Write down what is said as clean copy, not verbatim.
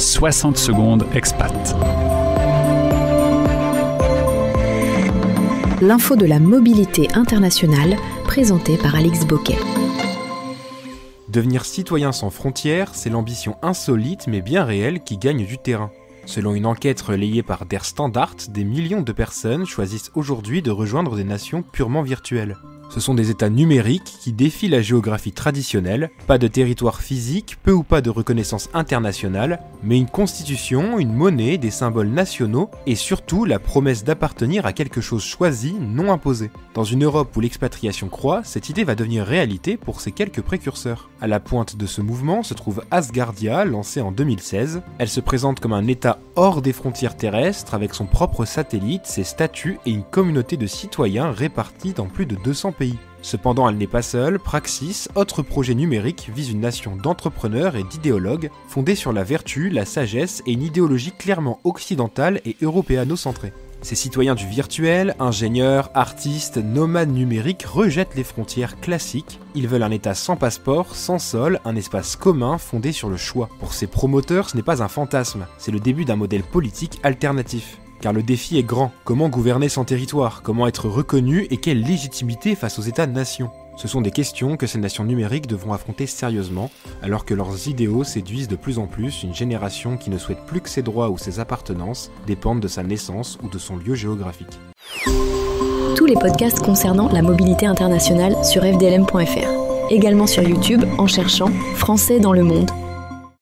60 secondes expat. L'info de la mobilité internationale, présentée par Alix Boquet. Devenir citoyen sans frontières, c'est l'ambition insolite mais bien réelle qui gagne du terrain. Selon une enquête relayée par Der Standard, des millions de personnes choisissent aujourd'hui de rejoindre des nations purement virtuelles. Ce sont des États numériques qui défient la géographie traditionnelle, pas de territoire physique, peu ou pas de reconnaissance internationale, mais une constitution, une monnaie, des symboles nationaux et surtout la promesse d'appartenir à quelque chose choisi, non imposé. Dans une Europe où l'expatriation croît, cette idée va devenir réalité pour ses quelques précurseurs. À la pointe de ce mouvement se trouve Asgardia, lancée en 2016. Elle se présente comme un État hors des frontières terrestres avec son propre satellite, ses statuts et une communauté de citoyens répartis dans plus de 200 pays. Cependant, elle n'est pas seule. Praxis, autre projet numérique, vise une nation d'entrepreneurs et d'idéologues fondée sur la vertu, la sagesse et une idéologie clairement occidentale et européano-centrée. Ces citoyens du virtuel, ingénieurs, artistes, nomades numériques rejettent les frontières classiques. Ils veulent un État sans passeport, sans sol, un espace commun fondé sur le choix. Pour ces promoteurs, ce n'est pas un fantasme, c'est le début d'un modèle politique alternatif. Car le défi est grand. Comment gouverner son territoire ? Comment être reconnu et quelle légitimité face aux États-nations ? Ce sont des questions que ces nations numériques devront affronter sérieusement, alors que leurs idéaux séduisent de plus en plus une génération qui ne souhaite plus que ses droits ou ses appartenances dépendent de sa naissance ou de son lieu géographique. Tous les podcasts concernant la mobilité internationale sur fdlm.fr. Également sur YouTube en cherchant Français dans le monde